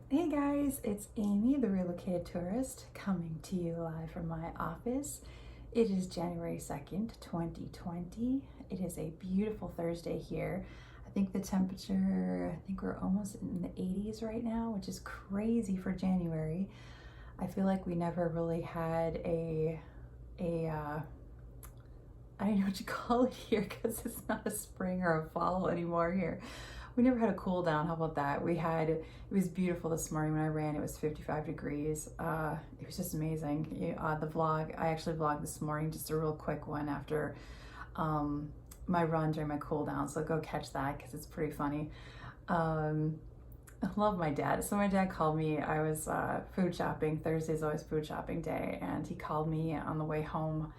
Hey guys, it's Amy, the Relocated Tourist, coming to you live from my office. It is January 2nd, 2020. It is a beautiful Thursday here. I think the temperature, we're almost in the 80s right now, which is crazy for January. I feel like we never really had I don't know what you call it here because it's not a spring or a fall anymore here. We never had a cool down. How about that? It was beautiful this morning when I ran. It was 55 degrees. It was just amazing. The vlog, I actually vlogged this morning, just a real quick one after my run during my cool down. So go catch that because it's pretty funny. I love my dad. So my dad called me. I was food shopping. Thursday's always food shopping day. And he called me on the way home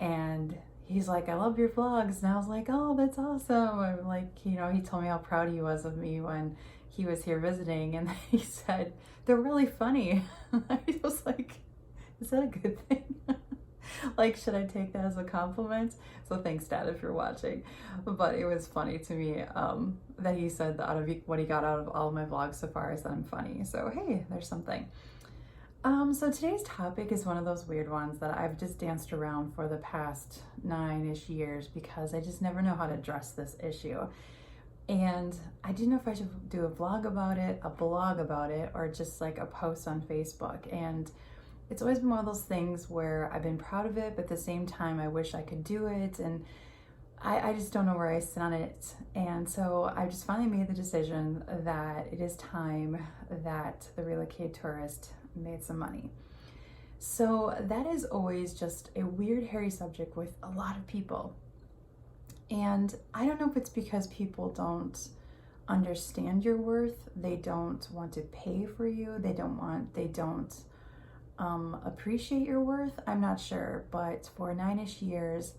and he's like, I love your vlogs. And I was like, oh, that's awesome. I'm like, he told me how proud he was of me when he was here visiting. And he said, they're really funny. I was like, is that a good thing? Like, should I take that as a compliment? So thanks, Dad, if you're watching. But it was funny to me that he said that out of what he got out of all of my vlogs so far is that I'm funny. So hey, there's something. So today's topic is one of those weird ones that I've just danced around for the past 9-ish years because I just never know how to address this issue. And I didn't know if I should do a vlog about it, a blog about it, or just like a post on Facebook. And it's always been one of those things where I've been proud of it, but at the same time, I wish I could do it. And I just don't know where I sit on it. And so I just finally made the decision that it is time that the Relocated Tourist made some money. So that is always just a weird, hairy subject with a lot of people. And I don't know if it's because people don't understand your worth, they don't want to pay for you, they don't appreciate your worth. I'm not sure, but for 9-ish years,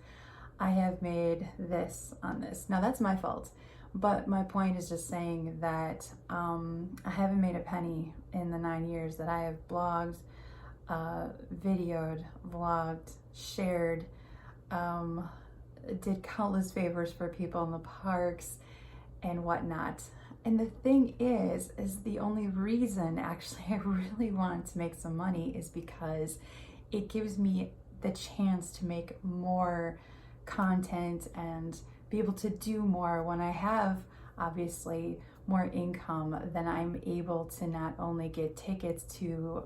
I have made this on this. Now that's my fault. But my point is just saying that I haven't made a penny in the 9 years that I have blogged, videoed, vlogged, shared, did countless favors for people in the parks and whatnot. And the thing is the only reason actually I really want to make some money is because it gives me the chance to make more content and be able to do more when I have obviously more income. Then I'm able to not only get tickets to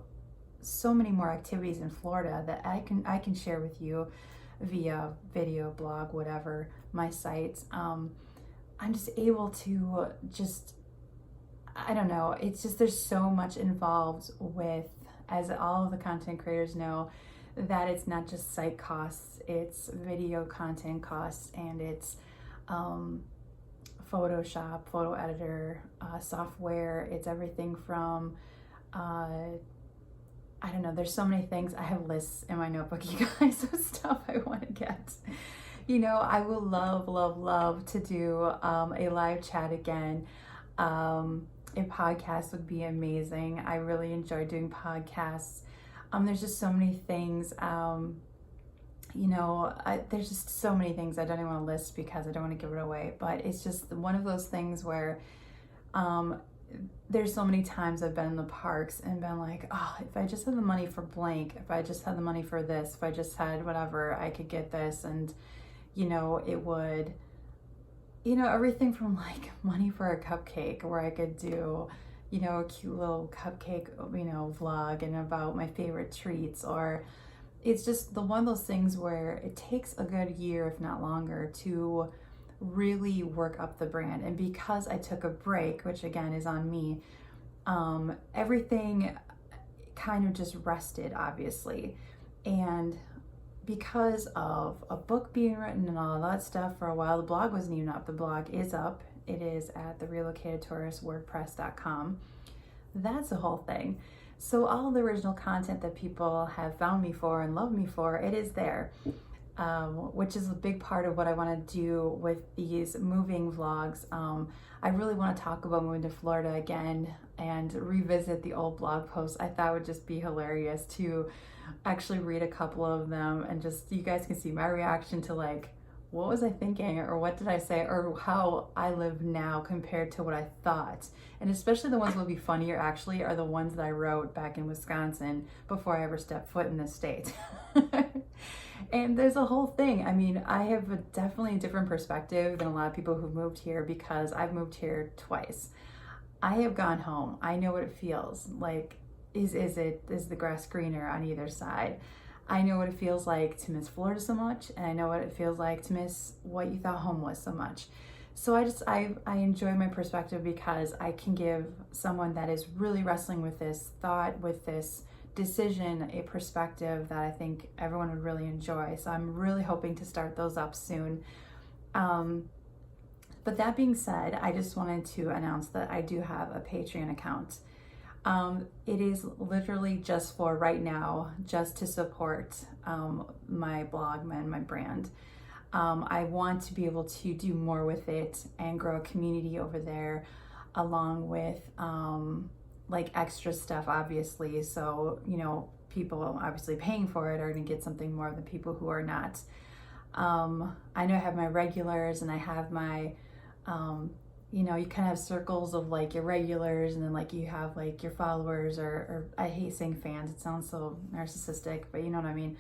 so many more activities in Florida that I can share with you via video, blog, whatever, my sites. I'm just able to I don't know, it's just there's so much involved with, as all of the content creators know, that it's not just site costs, it's video content costs, and it's Photoshop, photo editor, software. It's everything from, I don't know, there's so many things. I have lists in my notebook, you guys, of stuff I want to get. I will love to do a live chat again. A podcast would be amazing. I really enjoy doing podcasts. There's just so many things, there's just so many things I don't even want to list because I don't want to give it away, but it's just one of those things where there's so many times I've been in the parks and been like, oh, if I just had the money for blank, if I just had the money for this, if I just had whatever, I could get this. And, it would, everything from like money for a cupcake where I could do, a cute little cupcake, vlog and about my favorite treats, or it's just one of those things where it takes a good year, if not longer, to really work up the brand. And because I took a break, which again is on me, everything kind of just rested, obviously. And because of a book being written and all that stuff for a while, the blog wasn't even up. The blog is up. It is at therelocatedtouristwordpress.com. That's the whole thing. So all the original content that people have found me for and loved me for, it is there, which is a big part of what I want to do with these moving vlogs. I really want to talk about moving to Florida again and revisit the old blog posts. I thought it would just be hilarious to actually read a couple of them and just, you guys can see my reaction to like what was I thinking, or what did I say, or how I live now compared to what I thought. And especially the ones that will be funnier actually are the ones that I wrote back in Wisconsin before I ever stepped foot in this state. And there's a whole thing. I mean, I have definitely a different perspective than a lot of people who've moved here because I've moved here twice. I have gone home. I know what it feels like. Is the grass greener on either side? I know what it feels like to miss Florida so much, and I know what it feels like to miss what you thought home was so much. So I enjoy my perspective because I can give someone that is really wrestling with this thought, with this decision, a perspective that I think everyone would really enjoy. So I'm really hoping to start those up soon. But that being said, I just wanted to announce that I do have a Patreon account. It is literally just for right now, just to support my blog and my brand. I want to be able to do more with it and grow a community over there, along with like extra stuff, obviously. So, you know, people obviously paying for it are going to get something more than people who are not. I know I have my regulars and I have my, you know, you kind of have circles of like your regulars, and then like you have like your followers, or I hate saying fans, it sounds so narcissistic, but you know what I mean.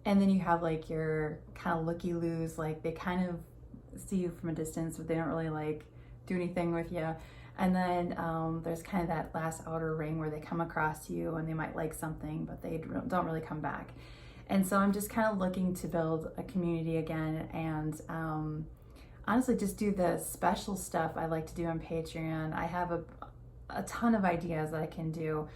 And then you have like your kind of looky-loos, like they kind of see you from a distance, but they don't really like do anything with you. And then there's kind of that last outer ring where they come across you and they might like something, but they don't really come back. And so I'm just kind of looking to build a community again, and honestly just do the special stuff I like to do on Patreon. I have a ton of ideas that I can do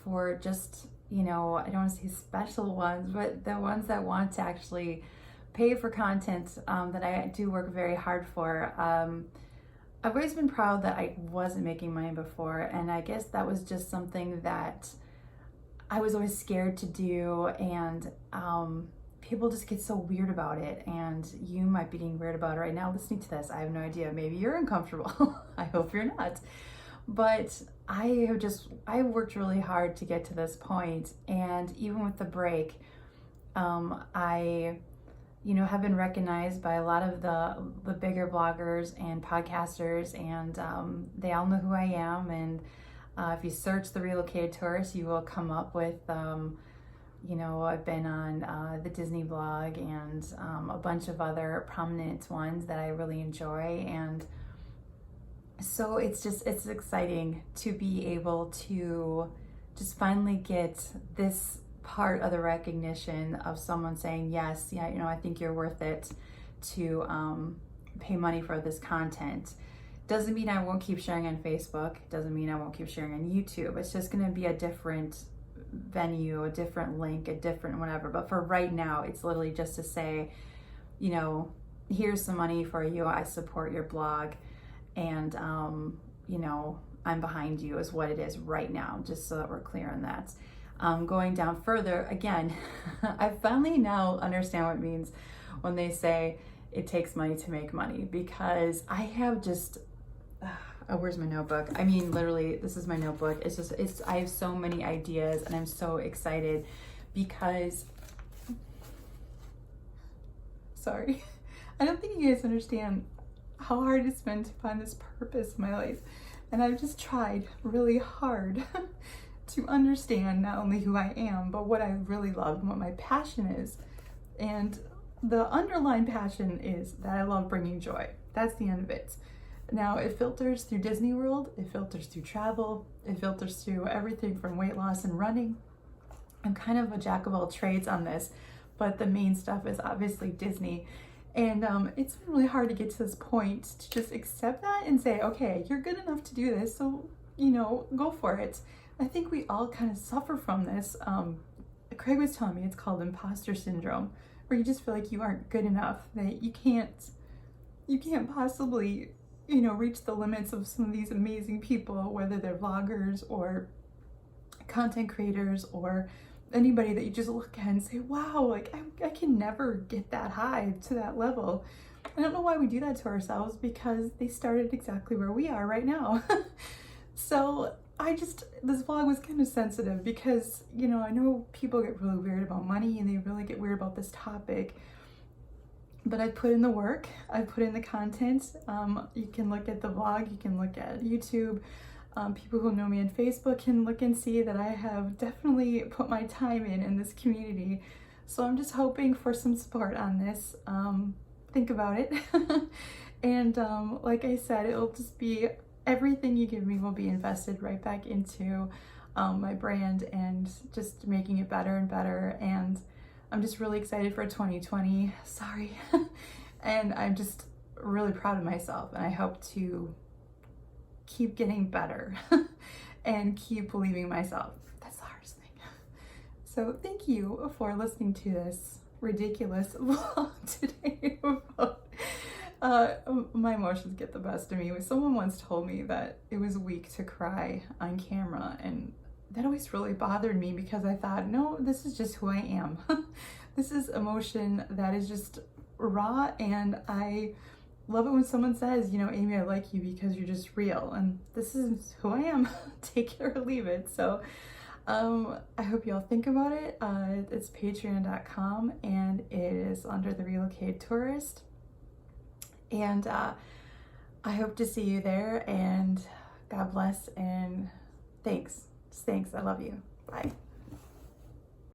for just, you know, I don't want to say special ones, but the ones that want to actually pay for content that I do work very hard for. I've always been proud that I wasn't making money before, and I guess that was just something that I was always scared to do, and people just get so weird about it, and you might be getting weird about it right now listening to this. I have no idea. Maybe you're uncomfortable. I hope you're not. But I worked really hard to get to this point, and even with the break, I, you know, have been recognized by a lot of the bigger bloggers and podcasters, and they all know who I am. And if you search The Relocated Tourist, you will come up with, you know, I've been on the Disney blog and a bunch of other prominent ones that I really enjoy. And so it's exciting to be able to just finally get this part of the recognition of someone saying, yes, yeah, you know, I think you're worth it to pay money for this content. Doesn't mean I won't keep sharing on Facebook. Doesn't mean I won't keep sharing on YouTube. It's just going to be a different venue, a different link, a different whatever. But for right now, it's literally just to say, you know, here's some money for you. I support your blog, and you know, I'm behind you is what it is right now, just so that we're clear on that. Going down further, again, I finally now understand what it means when they say it takes money to make money, because I have just, oh, where's my notebook? I mean, literally, this is my notebook. I have so many ideas, and I'm so excited because, sorry, I don't think you guys understand how hard it's been to find this purpose in my life. And I've just tried really hard to understand not only who I am, but what I really love and what my passion is. And the underlying passion is that I love bringing joy. That's the end of it. Now, it filters through Disney World, it filters through travel, it filters through everything from weight loss and running. I'm kind of a jack of all trades on this, but the main stuff is obviously Disney. And it's been really hard to get to this point to just accept that and say, okay, you're good enough to do this, so, you know, go for it. I think we all kind of suffer from this. Craig was telling me it's called imposter syndrome, where you just feel like you aren't good enough, that you can't possibly, you know, reach the limits of some of these amazing people, whether they're vloggers or content creators or anybody that you just look at and say, wow, like I can never get that high to that level. I don't know why we do that to ourselves, because they started exactly where we are right now. So this vlog was kind of sensitive because, you know, I know people get really weird about money and they really get weird about this topic. but I put in the work, I put in the content. You can look at the vlog, you can look at YouTube. People who know me on Facebook can look and see that I have definitely put my time in this community. So I'm just hoping for some support on this. Think about it. And like I said, it'll just be, everything you give me will be invested right back into my brand and just making it better and better. And I'm just really excited for 2020. Sorry. And I'm just really proud of myself, and I hope to keep getting better and keep believing myself. That's the hardest thing. So thank you for listening to this ridiculous vlog today about my emotions get the best of me. Someone once told me that it was weak to cry on camera, and that always really bothered me because I thought, no, this is just who I am. This is emotion that is just raw, and I love it when someone says, you know, Amy, I like you because you're just real, and this is who I am. Take it or leave it. So I hope you all think about it. It's patreon.com, and it is under the Relocated Tourist. And I hope to see you there, and God bless, and thanks. Thanks. I love you. Bye.